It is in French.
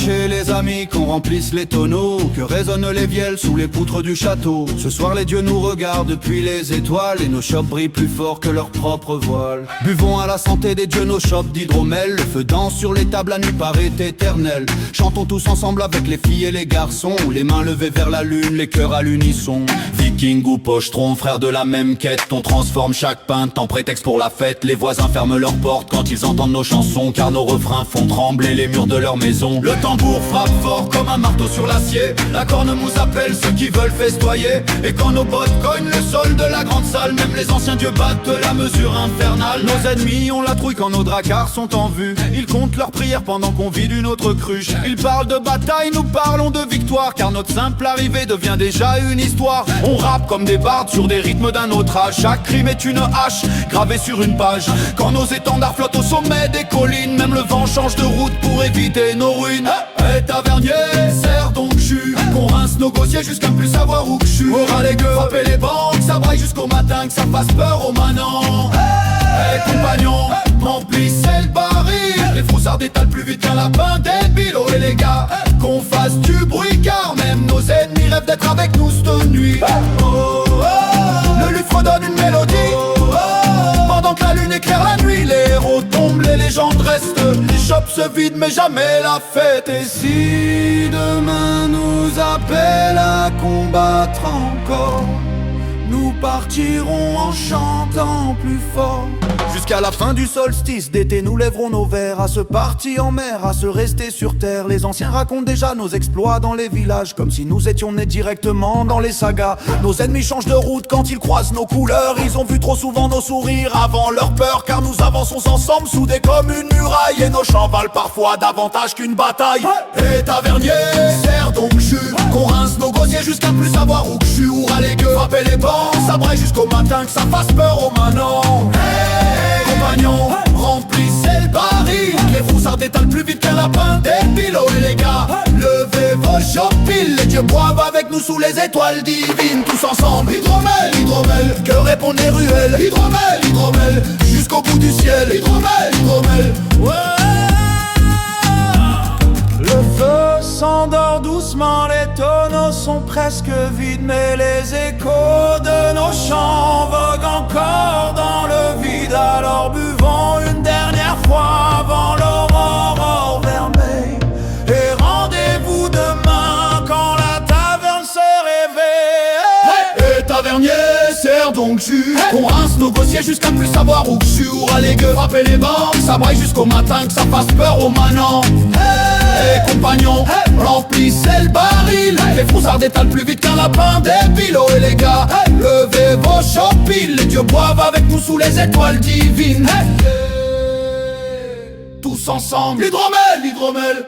chez les amis qu'on remplisse les tonneaux, que résonnent les vielles sous les poutres du château. Ce soir les dieux nous regardent depuis les étoiles, et nos chopes brillent plus fort que leur propre voile. Buvons à la santé des dieux nos chopes d'hydromel, le feu danse sur les tables, la nuit paraît éternelle. Chantons tous ensemble avec les filles et les garçons, les mains levées vers la lune, les cœurs à l'unisson. Viking ou pochetron, frères de la même quête, on transforme chaque pinte en prétexte pour la fête. Les voisins ferment leurs portes quand ils entendent nos chansons, car nos refrains font trembler les murs de leur maison. Le tambour frappe fort comme un marteau sur l'acier, la cornemuse appelle ceux qui veulent festoyer. Et quand nos bottes cognent le sol de la grande salle, même les anciens dieux battent la mesure infernale. Nos ennemis ont la trouille quand nos dracars sont en vue, ils comptent leurs prières pendant qu'on vide une autre cruche. Ils parlent de bataille, nous parlons de victoire, car notre simple arrivée devient déjà une histoire. On rappe comme des bardes sur des rythmes d'un autre âge, chaque crime est une hache gravée sur une page. Quand nos étendards flottent au sommet des collines, même le vent change de route pour éviter nos ruines. Hey, tavernier, serre donc jus, qu'on rince nos gosiers jusqu'à ne plus savoir où que je suis. Aura les gueux, frapper les banques, ça braille jusqu'au matin, que ça fasse peur aux manants. Hey, compagnons, remplissez le baril, les froussards détalent plus vite qu'un lapin débile. Oh et les gars, qu'on fasse du bruit, car même nos ennemis rêvent d'être avec nous cette nuit. Oh, oh, le luth redonne une mélodie, pendant que la lune éclaire la nuit. Les héros tombent, les légendes restent, les shops se vident mais jamais la fête. Et si demain nous appelle à combattre encore, nous partirons en chantant plus fort. Jusqu'à la fin du solstice d'été, nous lèverons nos verres à ce parti en mer, à se rester sur terre. Les anciens racontent déjà nos exploits dans les villages, comme si nous étions nés directement dans les sagas. Nos ennemis changent de route quand ils croisent nos couleurs, ils ont vu trop souvent nos sourires avant leur peur, car nous avançons ensemble soudés comme une muraille, et nos chants valent parfois davantage qu'une bataille. Et tavernier, serre donc jus, qu'on rince nos gosiers jusqu'à plus savoir où que je suis. Oura les gueux, frapper les bancs, ça braille jusqu'au matin, que ça fasse peur aux manants. Hey, compagnons, remplissez le baril, les froussards détalent plus vite qu'un lapin débile. Oh et les gars, levez vos chopiles, les dieux boivent avec nous sous les étoiles divines. Tous ensemble, hydromel, hydromel, que répondent les ruelles. Hydromel, hydromel, jusqu'au bout du ciel. Hydromel, hydromel, ouais. Le feu s'endort doucement, les tonneaux sont presque vides, mais les échos de nos chants voguent encore dans le vide. Alors buvons une dernière fois avant l'aurore vermeille, et rendez-vous demain quand la taverne se réveille. Et tavernier, serre donc jus, qu'on rince nos gosiers jusqu'à ne plus savoir où que je suis. Oura les gueux, frapper les bancs, ça braille jusqu'au matin, que ça fasse peur aux manants. Hey, compagnons, remplissez le baril, les froussards détalent plus vite qu'un lapin débile. Oh et les gars, levez vos chopiles, les dieux boivent avec nous sous les étoiles divines. Tous ensemble, hydromel, hydromel.